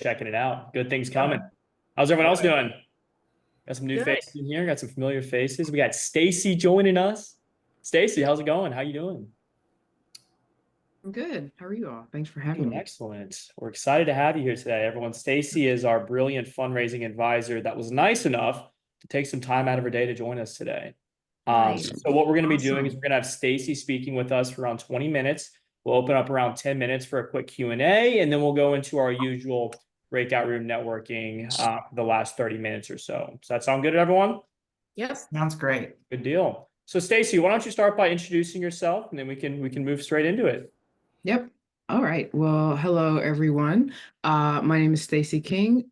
Checking it out. Good things coming. How's everyone else doing? Got some new Good. faces in here. Got some familiar faces. We got Stacey joining us. Stacey, how's it going? How you doing? I'm good. How are you all? Thanks for having Doing me. excellent. We're excited to have you here today, everyone. Stacey is our brilliant fundraising advisor that was nice enough to take some time out of her day to join us today. Nice. So what we're going to be doing is Awesome. we're going to have Stacey speaking with us for around 20 minutes. We'll open up around 10 minutes for a quick Q&A, and then we'll go into our usual breakout room networking for the last 30 minutes or so. Does that sound good to everyone? Yes. Sounds great. Good deal. So Stacey, why don't you start by introducing yourself, and then we can move straight into it. Yep. All right. Well, hello everyone. My name is Stacey King.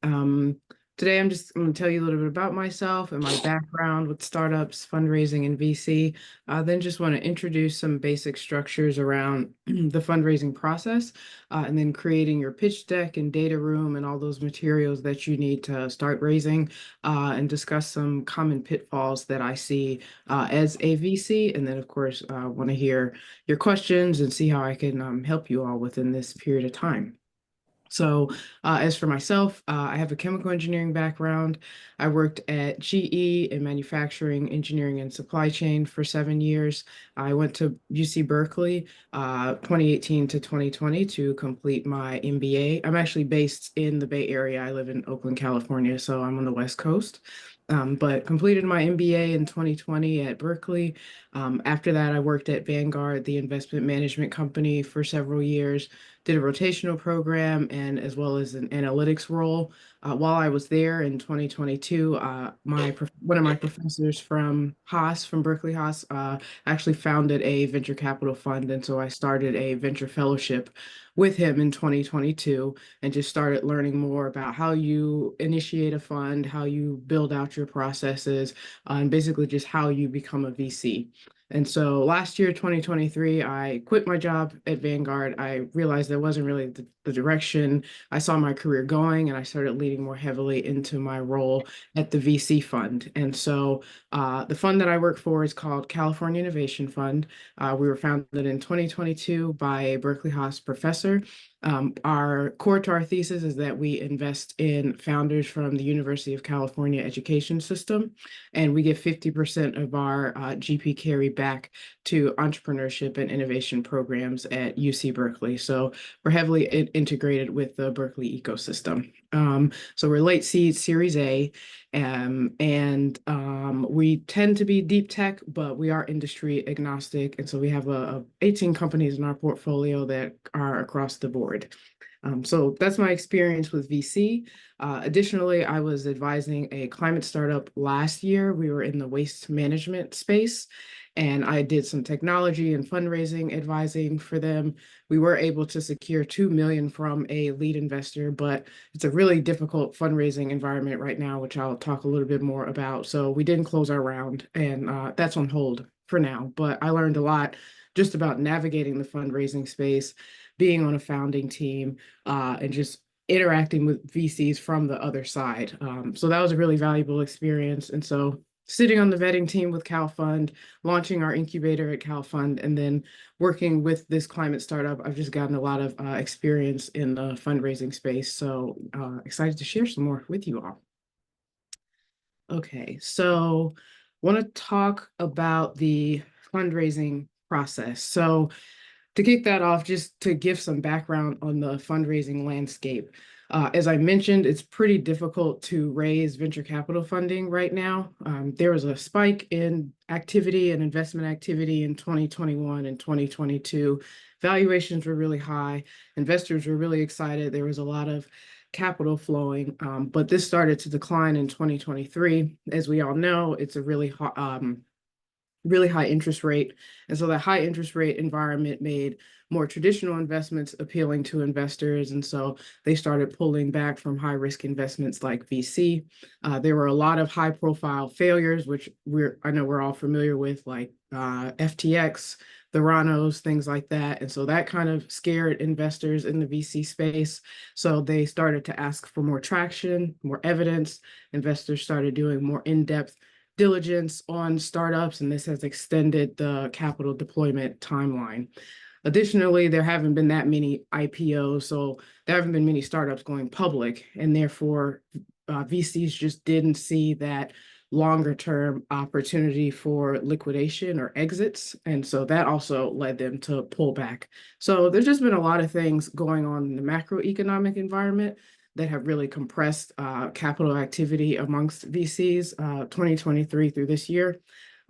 Today I'm going to tell you a little bit about myself and my background with startups, fundraising, and VC. Then just want to introduce some basic structures around the fundraising process, and then creating your pitch deck and data room and all those materials that you need to start raising, and discuss some common pitfalls that I see as a VC. And then, of course, want to hear your questions and see how I can help you all within this period of time. So as for myself, I have a chemical engineering background. I worked at GE in manufacturing, engineering, and supply chain for 7 years. I went to UC Berkeley 2018 to 2020 to complete my MBA. I'm actually based in the Bay Area. I live in Oakland, California, so I'm on the West Coast. But completed my MBA in 2020 at Berkeley. After that, I worked at Vanguard, the investment management company, for several years, did a rotational program and as well as an analytics role. While I was there in 2022, one of my professors from Haas, from Berkeley Haas, actually founded a venture capital fund. And so I started a venture fellowship with him in 2022 and just started learning more about how you initiate a fund, how you build out your processes, and basically just how you become a VC. And so last year, 2023, I quit my job at Vanguard. I realized that wasn't really the direction I saw my career going, and I started leaning more heavily into my role at the VC fund. And so the fund that I work for is called California Innovation Fund. We were founded in 2022 by a Berkeley Haas professor. Our core to our thesis is that we invest in founders from the University of California education system, and we give 50% of our GP carry back to entrepreneurship and innovation programs at UC Berkeley. So we're heavily integrated with the Berkeley ecosystem. So we're late seed Series A, and we tend to be deep tech, but we are industry agnostic. And so we have 18 companies in our portfolio that are across the board. So that's my experience with VC. Additionally, I was advising a climate startup last year. We were in the waste management space, and I did some technology and fundraising advising for them. We were able to secure 2 million from a lead investor, but it's a really difficult fundraising environment right now, which I'll talk a little bit more about. So we didn't close our round, and that's on hold for now. But I learned a lot just about navigating the fundraising space, being on a founding team, and just interacting with VCs from the other side. So that was a really valuable experience. And so sitting on the vetting team with CalFund, launching our incubator at CalFund, and then working with this climate startup, I've just gotten a lot of experience in the fundraising space. So excited to share some more with you all. Okay, so want to talk about the fundraising process. So to kick that off, just to give some background on the fundraising landscape. As I mentioned, it's pretty difficult to raise venture capital funding right now. There was a spike in activity and investment activity in 2021 and 2022. Valuations were really high. Investors were really excited. There was a lot of capital flowing, but this started to decline in 2023. As we all know, it's a really high interest rate. And so that high interest rate environment made more traditional investments appealing to investors. And so they started pulling back from high risk investments like VC. There were a lot of high profile failures, which I know we're all familiar with, like FTX, the Ranos, things like that. And so that kind of scared investors in the VC space. So they started to ask for more traction, more evidence. Investors started doing more in-depth diligence on startups, and this has extended the capital deployment timeline. Additionally, there haven't been that many IPOs, so there haven't been many startups going public, and therefore VCs just didn't see that longer term opportunity for liquidation or exits. And so that also led them to pull back. So there's just been a lot of things going on in the macroeconomic environment that have really compressed capital activity amongst VCs 2023 through this year.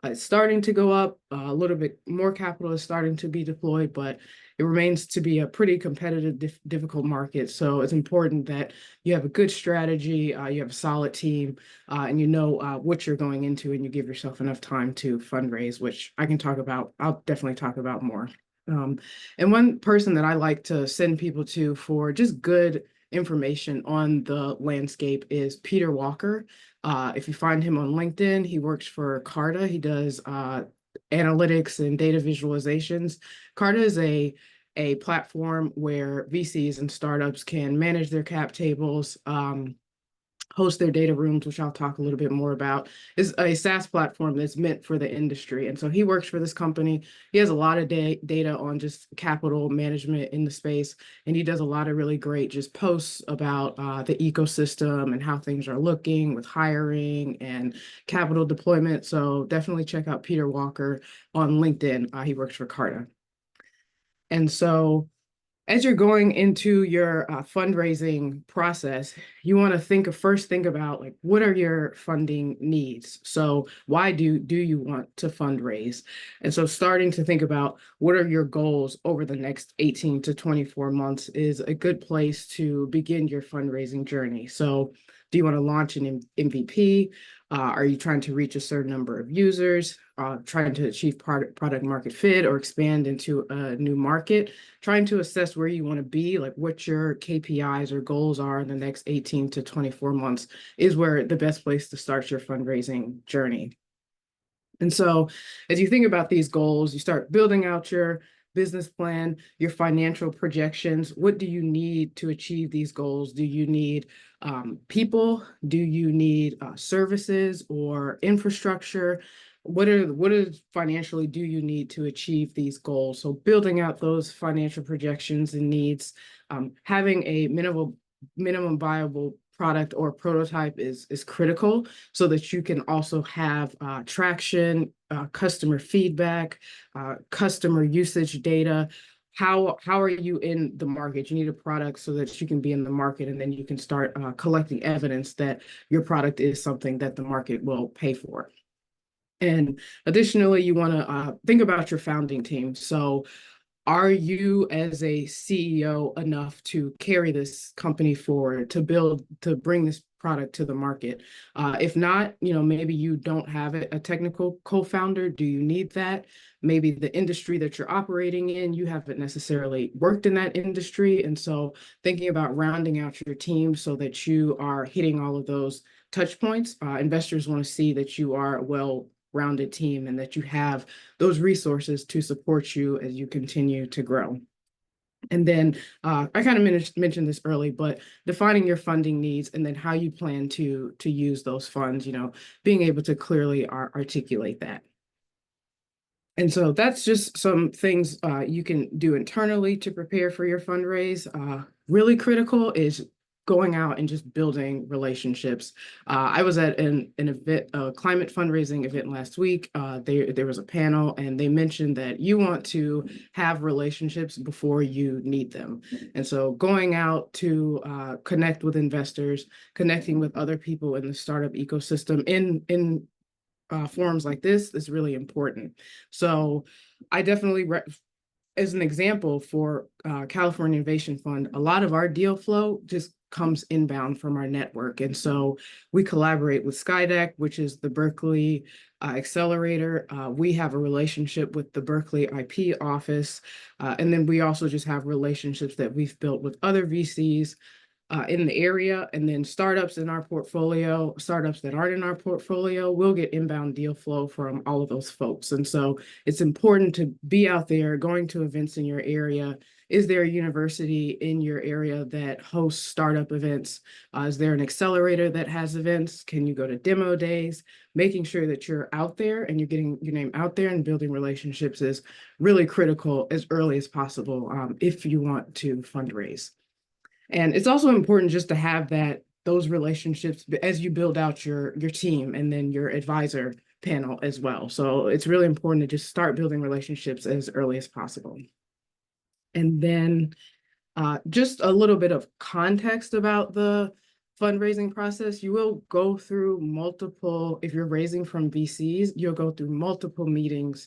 It's starting to go up. A little bit more capital is starting to be deployed, but it remains to be a pretty competitive, difficult market. So it's important that you have a good strategy, you have a solid team, and you know what you're going into, and you give yourself enough time to fundraise, which I can talk about. I'll definitely talk about more. And one person that I like to send people to for just good information on the landscape is Peter Walker. If you find him on LinkedIn, he works for Carta. He does analytics and data visualizations. Carta is a platform where VCs and startups can manage their cap tables, host their data rooms, which I'll talk a little bit more about, is a SaaS platform that's meant for the industry. And so he works for this company. He has a lot of data on just capital management in the space. And he does a lot of really great just posts about the ecosystem and how things are looking with hiring and capital deployment. So definitely check out Peter Walker on LinkedIn. He works for Carta. And so as you're going into your fundraising process, you want to first think about like what are your funding needs? So why do you want to fundraise? And so starting to think about what are your goals over the next 18 to 24 months is a good place to begin your fundraising journey. So do you want to launch an MVP? Are you trying to reach a certain number of users? Trying to achieve product market fit or expand into a new market? Trying to assess where you want to be, like what your KPIs or goals are in the next 18 to 24 months is where the best place to start your fundraising journey. And so as you think about these goals, you start building out your business plan, your financial projections. What do you need to achieve these goals? Do you need people? Do you need services or infrastructure? What is financially do you need to achieve these goals? So building out those financial projections and needs, having a minimum viable product or prototype is critical so that you can also have traction, customer feedback, customer usage data. How are you in the market? You need a product so that you can be in the market, and then you can start collecting evidence that your product is something that the market will pay for. And additionally, you want to think about your founding team. So are you as a CEO enough to carry this company forward, to bring this product to the market? If not, maybe you don't have a technical co-founder. Do you need that? Maybe the industry that you're operating in, you haven't necessarily worked in that industry. And so thinking about rounding out your team so that you are hitting all of those touch points. Investors want to see that you are well-rounded team and that you have those resources to support you as you continue to grow. And then I kind of mentioned this early, but defining your funding needs and then how you plan to use those funds, being able to clearly articulate that. And so that's just some things you can do internally to prepare for your fundraise. Really critical is going out and just building relationships. I was at an event, a climate fundraising event last week. There was a panel and they mentioned that you want to have relationships before you need them. And so going out to connect with investors, connecting with other people in the startup ecosystem in forums like this is really important. So I definitely as an example for California Innovation Fund, a lot of our deal flow just comes inbound from our network. And so we collaborate with Skydeck, which is the Berkeley accelerator. We have a relationship with the Berkeley IP office. And then we also just have relationships that we've built with other VCs in the area, and then startups in our portfolio, startups that aren't in our portfolio, will get inbound deal flow from all of those folks. And so it's important to be out there going to events in your area, is there a university in your area that hosts startup events? Is there an accelerator that has events? Can you go to demo days? Making sure that you're out there and you're getting your name out there and building relationships is really critical as early as possible, if you want to fundraise. And it's also important just to have those relationships as you build out your team and then your advisor panel as well. So it's really important to just start building relationships as early as possible. And then just a little bit of context about the fundraising process. You will go through multiple, if you're raising from VCs, you'll go through multiple meetings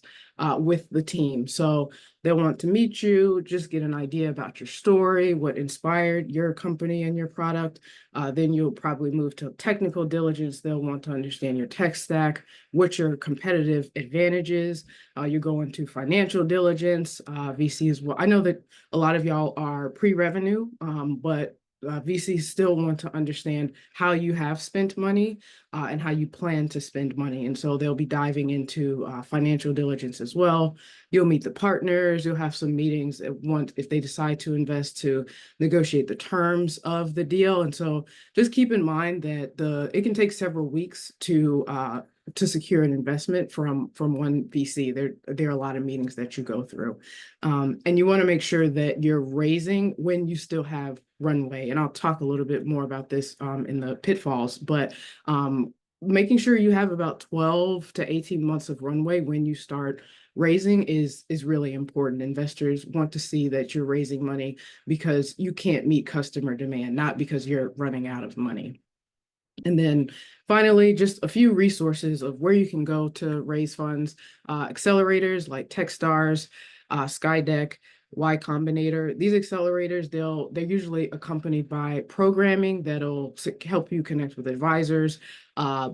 with the team. So they'll want to meet you, just get an idea about your story, what inspired your company and your product. Then you'll probably move to technical diligence. They'll want to understand your tech stack, what your competitive advantages. You go into financial diligence, VCs. Well, I know that a lot of y'all are pre-revenue, but VCs still want to understand how you have spent money and how you plan to spend money. And so they'll be diving into financial diligence as well. You'll meet the partners, you'll have some meetings if they decide to invest, to negotiate the terms of the deal. And so just keep in mind that it can take several weeks to secure an investment from one VC. There are a lot of meetings that you go through. And you want to make sure that you're raising when you still have runway. And I'll talk a little bit more about this in the pitfalls, but making sure you have about 12 to 18 months of runway when you start raising is really important. Investors want to see that you're raising money because you can't meet customer demand, not because you're running out of money. And then finally, just a few resources of where you can go to raise funds. Accelerators like Techstars, Skydeck, Y Combinator. These accelerators, they're usually accompanied by programming that'll help you connect with advisors,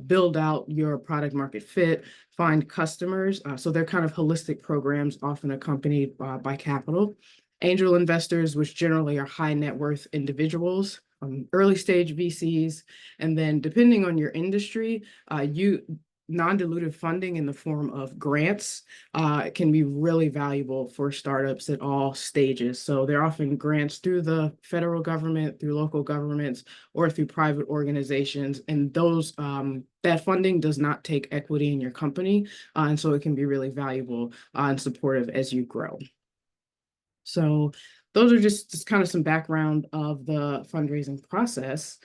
build out your product market fit, find customers. So they're kind of holistic programs, often accompanied by capital. Angel investors, which generally are high net worth individuals, early stage VCs, and then depending on your industry, non-dilutive funding in the form of grants can be really valuable for startups at all stages. So they're often grants through the federal government, through local governments, or through private organizations. And that funding does not take equity in your company. And so it can be really valuable and supportive as you grow. So those are just kind of some background of the fundraising process.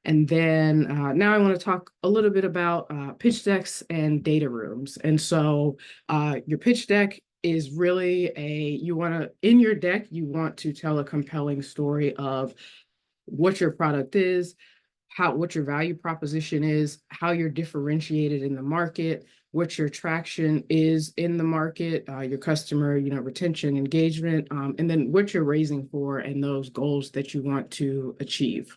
And then now I want to talk a little bit about pitch decks and data rooms. And so your pitch deck is really in your deck, you want to tell a compelling story of what your product is, what your value proposition is, how you're differentiated in the market, what your traction is in the market, your customer, retention, engagement, and then what you're raising for and those goals that you want to achieve.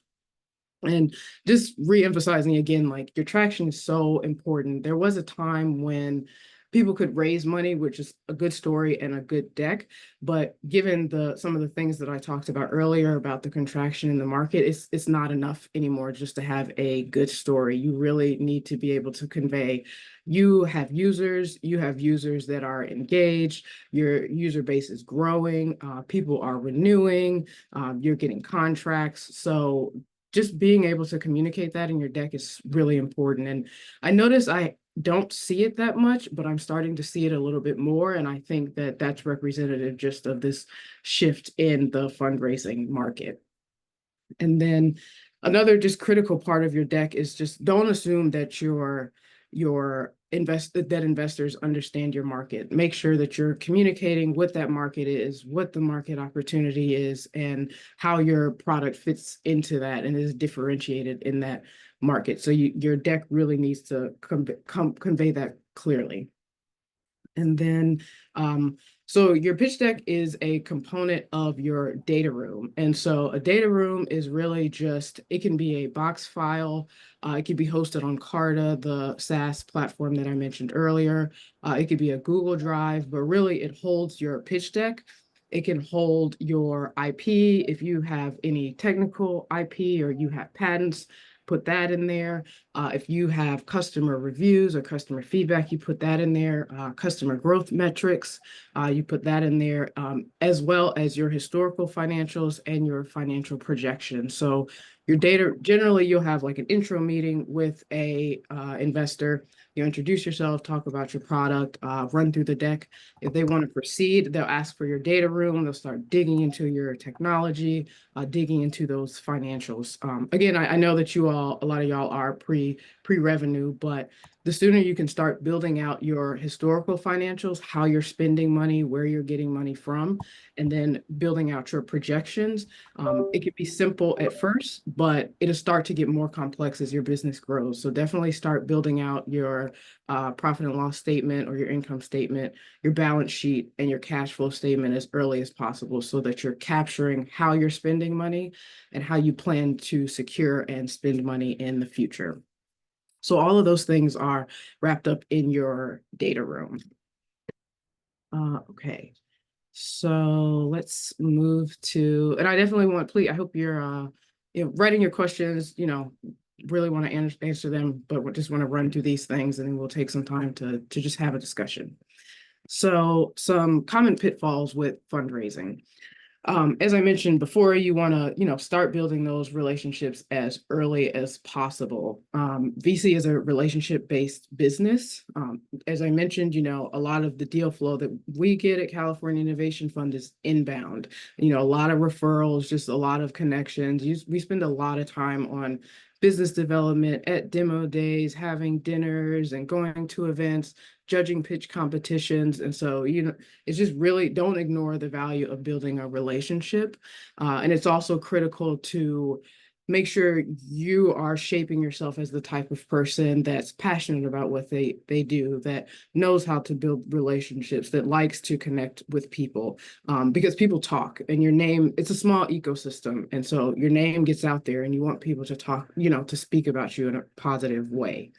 And just re-emphasizing again, like your traction is so important. There was a time when people could raise money, which is a good story and a good deck. But given some of the things that I talked about earlier about the contraction in the market, it's not enough anymore just to have a good story. You really need to be able to convey you have users that are engaged, your user base is growing, people are renewing, you're getting contracts. So just being able to communicate that in your deck is really important. And I notice I don't see it that much, but I'm starting to see it a little bit more. And I think that that's representative just of this shift in the fundraising market. And then another just critical part of your deck is just don't assume that investors understand your market. Make sure that you're communicating what that market is, what the market opportunity is, and how your product fits into that and is differentiated in that market. So your deck really needs to convey that clearly. And then, so your pitch deck is a component of your data room. And so a data room is really it can be a box file. It could be hosted on Carta, the SaaS platform that I mentioned earlier. It could be a Google Drive, but really it holds your pitch deck. It can hold your IP if you have any technical IP or you have patents. put that in there. If you have customer reviews or customer feedback, you put that in there. Customer growth metrics, you put that in there, as well as your historical financials and your financial projections. So your data, generally you'll have like an intro meeting with a investor. You introduce yourself, talk about your product, run through the deck. If they want to proceed, they'll ask for your data room. They'll start digging into your technology, digging into those financials. Again, I know that a lot of y'all are pre-revenue, but the sooner you can start building out your historical financials, how you're spending money, where you're getting money from, and then building out your projections. It could be simple at first, but it'll start to get more complex as your business grows. So definitely start building out your profit and loss statement or your income statement, your balance sheet, and your cash flow statement as early as possible so that you're capturing how you're spending money and how you plan to secure and spend money in the future. So all of those things are wrapped up in your data room. Okay, so let's move to, and I definitely want, please, I hope you're writing your questions, really want to answer them, but we just want to run through these things and then we'll take some time to just have a discussion. So some common pitfalls with fundraising. As I mentioned before, you want to, start building those relationships as early as possible. VC is a relationship-based business. As I mentioned, a lot of the deal flow that we get at California Innovation Fund is inbound. A lot of referrals, just a lot of connections. We spend a lot of time on business development at demo days, having dinners and going to events, judging pitch competitions. And so, it's just really, don't ignore the value of building a relationship. And it's also critical to make sure you are shaping yourself as the type of person that's passionate about what they do, that knows how to build relationships, that likes to connect with people, because people talk and your name, it's a small ecosystem. And so your name gets out there and you want people to talk, to speak about you in a positive way.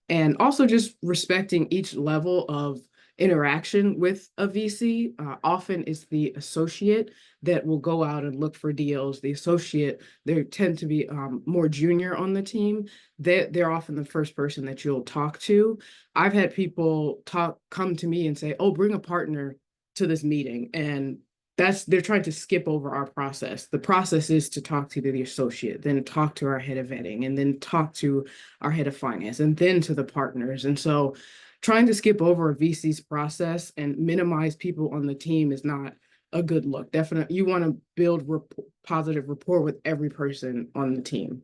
And also just respecting each level of interaction with a VC. Often it's the associate that will go out and look for deals. The associate, they tend to be more junior on the team. They're often the first person that you'll talk to. I've had people come to me and say, oh, bring a partner to this meeting. And they're trying to skip over our process. The process is to talk to the associate, then talk to our head of vetting, and then talk to our head of finance, and then to the partners. And so trying to skip over a VC's process and minimize people on the team is not a good look. Definitely, you want to build positive rapport with every person on the team.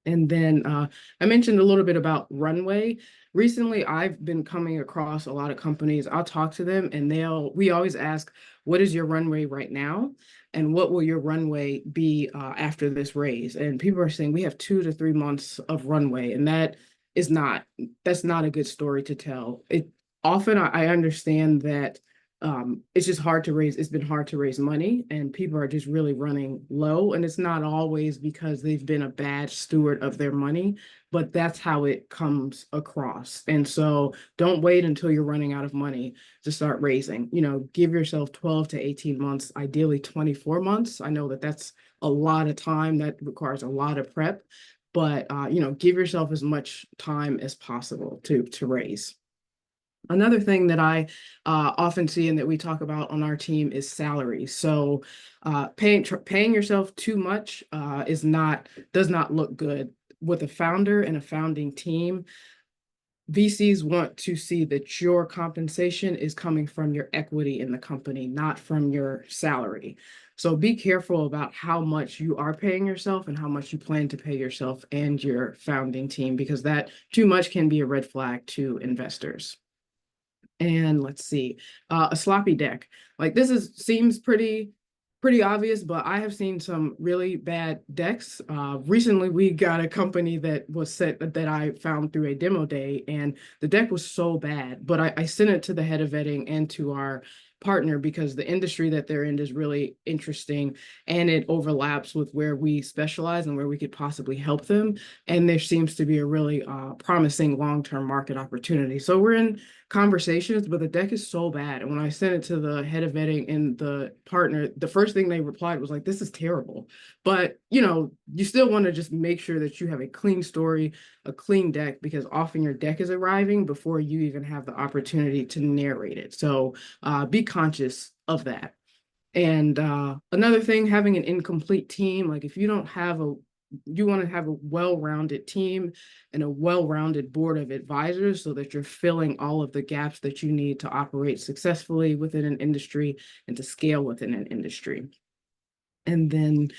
And then I mentioned a little bit about runway. Recently, I've been coming across a lot of companies. I'll talk to them and we always ask, what is your runway right now? And what will your runway be after this raise? And people are saying we have 2 to 3 months of runway. And that's not a good story to tell. Often I understand that it's just hard to raise. It's been hard to raise money and people are just really running low. And it's not always because they've been a bad steward of their money, but that's how it comes across. And so don't wait until you're running out of money to start raising. Give yourself 12 to 18 months, ideally 24 months. I know that that's a lot of time. That requires a lot of prep, but give yourself as much time as possible to raise. Another thing that I often see and that we talk about on our team is salary. So paying yourself too much does not look good. With a founder and a founding team, VCs want to see that your compensation is coming from your equity in the company, not from your salary. So be careful about how much you are paying yourself and how much you plan to pay yourself and your founding team, because that too much can be a red flag to investors. And let's see, a sloppy deck. Like seems pretty obvious, but I have seen some really bad decks. Recently, we got a company that I found through a demo day, and the deck was so bad, but I sent it to the head of vetting and to our partner because the industry that they're in is really interesting and it overlaps with where we specialize and where we could possibly help them. And there seems to be a really promising long-term market opportunity. So we're in conversations, but the deck is so bad. And when I sent it to the head of vetting and the partner, the first thing they replied was like, this is terrible. But, you still want to just make sure that you have a clean story, a clean deck, because often your deck is arriving before you even have the opportunity to narrate it. So be conscious of that. And another thing, having an incomplete team, like if you don't have you want to have a well-rounded team and a well-rounded board of advisors so that you're filling all of the gaps that you need to operate successfully within an industry and to scale within an industry. And then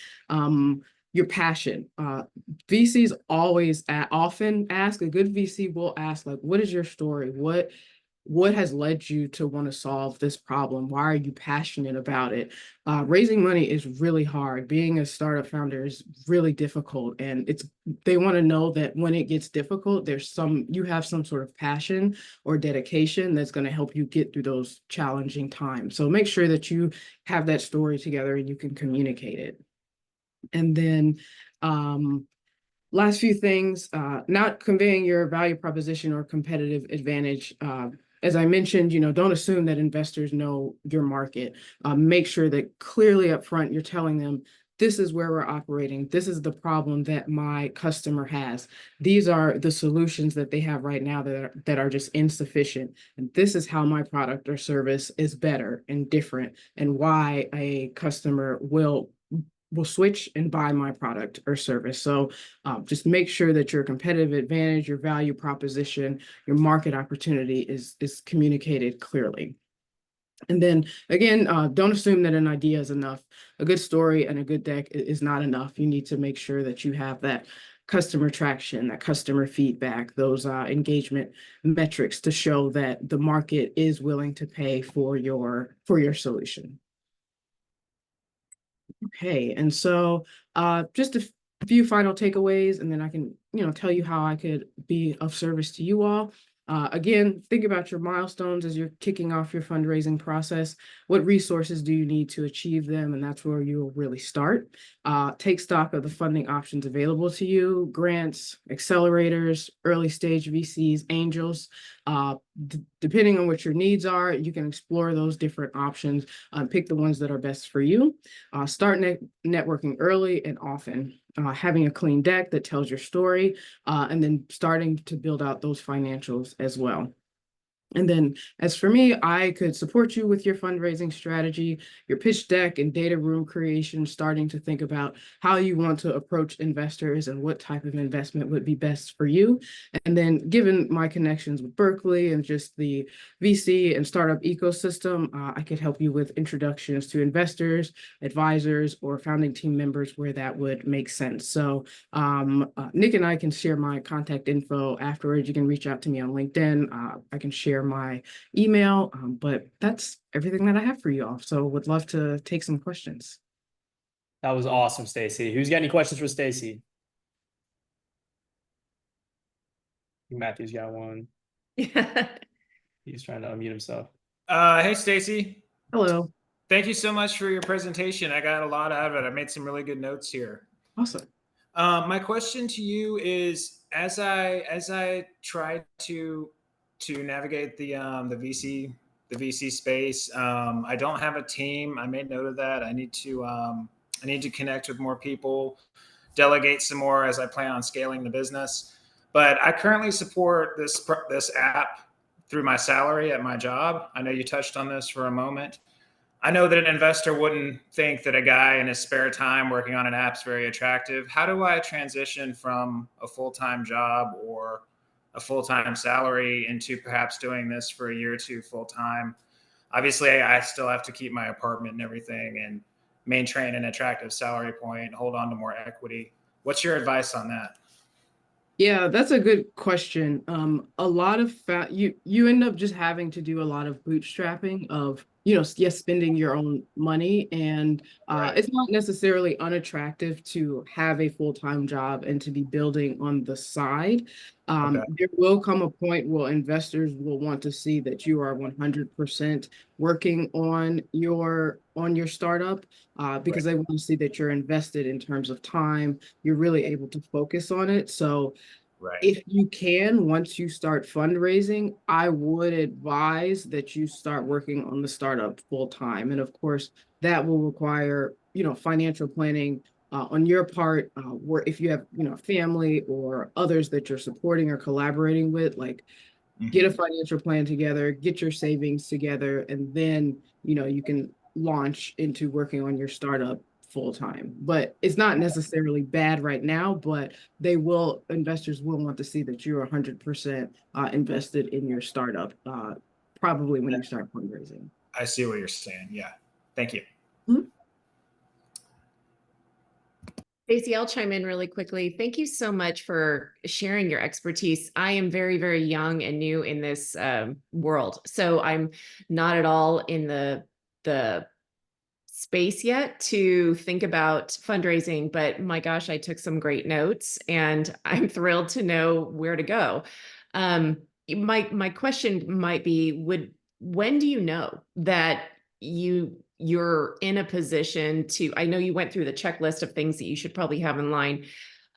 your passion. VCs often ask, a good VC will ask, like, what is your story? What has led you to want to solve this problem? Why are you passionate about it? Raising money is really hard. Being a startup founder is really difficult. And they want to know that when it gets difficult, you have some sort of passion or dedication that's going to help you get through those challenging times. So make sure that you have that story together and you can communicate it. And then last few things, not conveying your value proposition or competitive advantage. As I mentioned, don't assume that investors know your market. Make sure that clearly up front you're telling them, this is where we're operating. This is the problem that my customer has. These are the solutions that they have right now that are just insufficient. And this is how my product or service is better and different, and why a customer will switch and buy my product or service. So just make sure that your competitive advantage, your value proposition, your market opportunity is communicated clearly. And then again, don't assume that an idea is enough. A good story and a good deck is not enough. You need to make sure that you have that customer traction, that customer feedback, those engagement metrics to show that the market is willing to pay for your solution. Okay, and so just a few final takeaways, and then I can, tell you how I could be of service to you all. Again, think about your milestones as you're kicking off your fundraising process. What resources do you need to achieve them? And that's where you'll really start. Take stock of the funding options available to you: grants, accelerators, early stage VCs, angels. Depending on what your needs are, you can explore those different options. Pick the ones that are best for you. Start networking early and often. Having a clean deck that tells your story, and then starting to build out those financials as well. And then as for me, I could support you with your fundraising strategy, your pitch deck and data room creation, starting to think about how you want to approach investors and what type of investment would be best for you. And then given my connections with Berkeley and just the VC and startup ecosystem, I could help you with introductions to investors, advisors, or founding team members where that would make sense. So Nick and I can share my contact info afterwards. You can reach out to me on LinkedIn. I can share my email, but that's everything that I have for you all. So would love to take some questions. That was awesome, Stacey. Who's got any questions for Stacey? Matthew's got one. He's trying to unmute himself. Hey, Stacey. Hello. Thank you so much for your presentation. I got a lot out of it. I made some really good notes here. Awesome. My question to you is, as I try to navigate the VC space, I don't have a team. I made note of that. I need to connect with more people, delegate some more as I plan on scaling the business. But I currently support this app through my salary at my job. I know you touched on this for a moment. I know that an investor wouldn't think that a guy in his spare time working on an app is very attractive. How do I transition from a full-time job or a full-time salary into perhaps doing this for a year or two full-time? Obviously, I still have to keep my apartment and everything and maintain an attractive salary point, hold on to more equity. What's your advice on that? Yeah, that's a good question. A lot of you end up just having to do a lot of bootstrapping of, yes, spending your own money, and Right. it's not necessarily unattractive to have a full-time job and to be building on the side. Okay. There will come a point where investors will want to see that you are 100% working on your startup, because they want to see that you're invested in terms of time. You're really able to focus on it. So Right. If you can, once you start fundraising, I would advise that you start working on the startup full time. And of course, that will require, financial planning on your part, where if you have, family or others that you're supporting or collaborating with, like get a Hmm. financial plan together, get your savings together, and then, you can launch into working on your startup full time. But it's not necessarily bad right now, but investors will want to see that you're 100% invested in your startup, probably when you start fundraising. I see what you're saying. Yeah. Thank you. Mhm. Stacey, I'll chime in really quickly. Thank you so much for sharing your expertise. I am very, very young and new in this world, so I'm not at all in the space yet to think about fundraising. But my gosh, I took some great notes, and I'm thrilled to know where to go. Um, my question might be: when do you know that you're in a position to, I know you went through the checklist of things that you should probably have in line,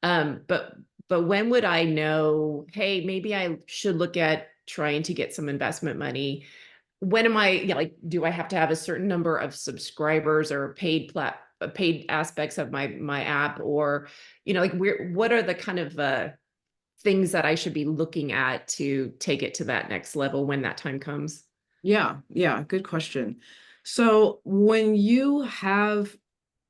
but when would I know, hey, maybe I should look at trying to get some investment money? When am I, like, do I have to have a certain number of subscribers or paid aspects of my app? Or, like, what are the kind of things that I should be looking at to take it to that next level when that time comes? Yeah, good question. So when you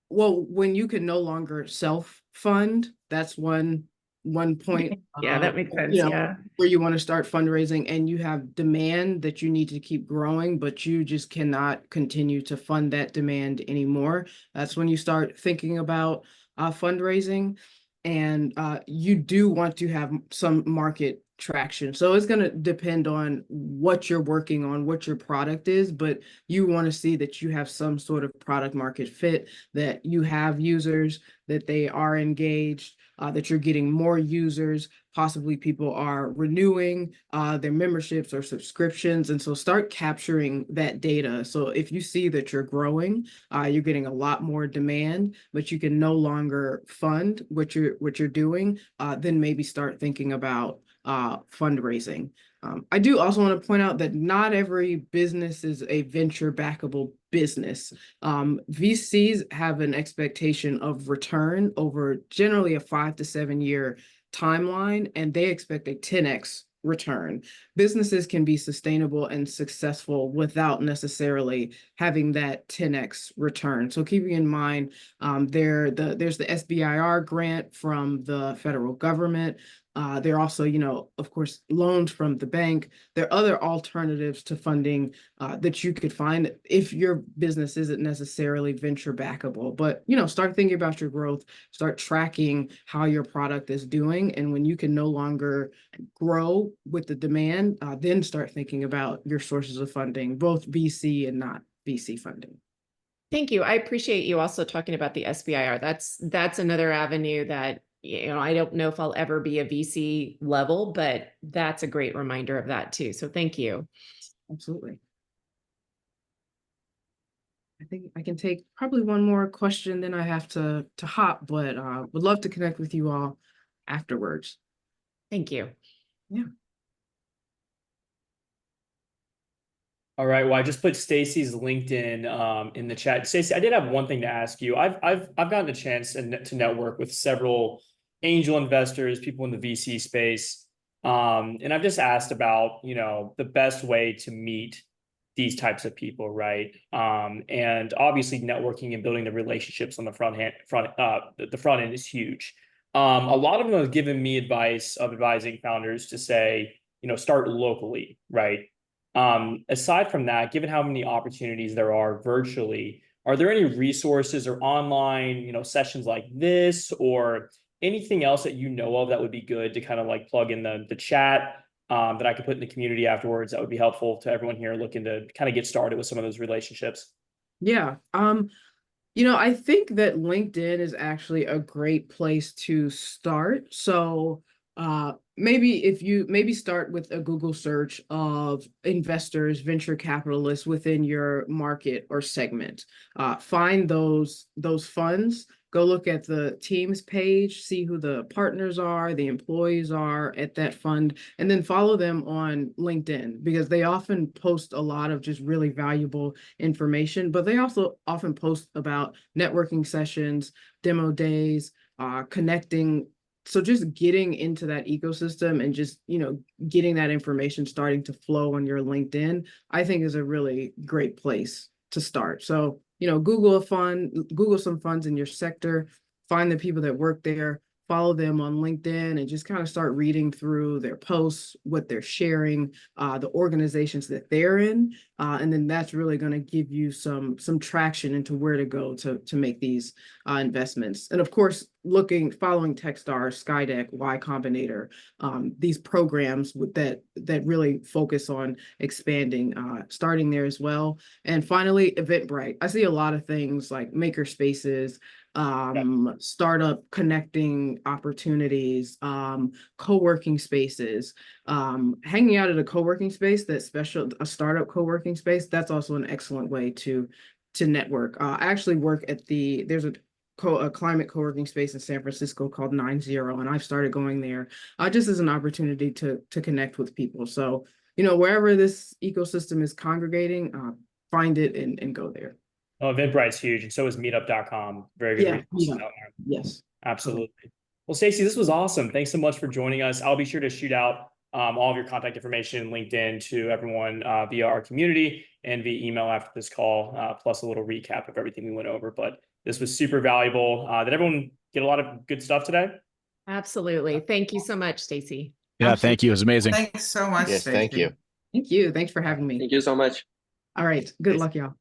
can no longer self-fund, that's one point, Yeah, that makes sense. Yeah. where you want to start fundraising and you have demand that you need to keep growing, but you just cannot continue to fund that demand anymore. That's when you start thinking about fundraising, and you do want to have some market traction. So it's going to depend on what you're working on, what your product is, but you want to see that you have some sort of product market fit, that you have users, that they are engaged, that you're getting more users, possibly people are renewing their memberships or subscriptions. And so start capturing that data. So if you see that you're growing, you're getting a lot more demand, but you can no longer fund what you're doing, then maybe start thinking about fundraising. I do also want to point out that not every business is a venture backable business. VCs have an expectation of return over generally a 5 to 7 year timeline, and they expect a 10x return. Businesses can be sustainable and successful without necessarily having that 10x return. So keeping in mind, there's the SBIR grant from the federal government. There are also, of course, loans from the bank. There are other alternatives to funding that you could find if your business isn't necessarily venture backable. But, start thinking about your growth, start tracking how your product is doing. And when you can no longer grow with the demand, then start thinking about your sources of funding, both VC and not VC funding. Thank you. I appreciate you also talking about the SBIR. That's another avenue that, I don't know if I'll ever be a VC level, but that's a great reminder of that too. So thank you. Absolutely. I think I can take probably one more question, then I have to hop, but would love to connect with you all afterwards. Thank you. Yeah. All right. Well, I just put Stacy's LinkedIn in the chat. Stacy, I did have one thing to ask you. I've gotten a chance to network with several angel investors, people in the VC space, and I've just asked about the best way to meet these types of people, right? And obviously, networking and building the relationships on the front end is huge. A lot of them have given me advice of advising founders to say, start locally, right? Aside from that, given how many opportunities there are virtually, are there any resources or online, sessions like this or anything else that you know of that would be good to kind of like plug in the chat that I could put in the community afterwards that would be helpful to everyone here looking to kind of get started with some of those relationships? Yeah. I think that LinkedIn is actually a great place to start. So maybe if you maybe start with a Google search of investors, venture capitalists within your market or segment. Find those funds go look at the team's page, see who the partners are, the employees are at that fund, and then follow them on LinkedIn, because they often post a lot of just really valuable information, but they also often post about networking sessions, demo days, connecting. So just getting into that ecosystem and just, getting that information starting to flow on your LinkedIn, I think is a really great place to start. So, Google some funds in your sector, find the people that work there, follow them on LinkedIn, and just kind of start reading through their posts, what they're sharing, the organizations that they're in. And then that's really going to give you some traction into where to go to make these investments. And of course, following Techstars, Skydeck, Y Combinator, these programs that really focus on expanding, starting there as well. And finally, Eventbrite. I see a lot of things like maker spaces, startup connecting opportunities, co-working spaces, hanging out at a co-working space, a startup co-working space. That's also an excellent way to network. I actually work at there's a climate co-working space in San Francisco called 90, and I've started going there just as an opportunity to connect with people. So, wherever this ecosystem is congregating, find it and go there. Oh, Eventbrite's huge, and so is meetup.com. Very good resources out there. Yes. Absolutely. Well, Stacey, this was awesome. Thanks so much for joining us. I'll be sure to shoot out all of your contact information, LinkedIn, to everyone via our community and via email after this call, plus a little recap of everything we went over. But this was super valuable. Did everyone get a lot of good stuff today? Absolutely. Thank you so much, Stacey. Yeah, thank you. It was amazing. Thanks so much. Yes, thank Stacey. you. Thank you. Thanks for having me. Thank you so much. All right. Good luck, y'all.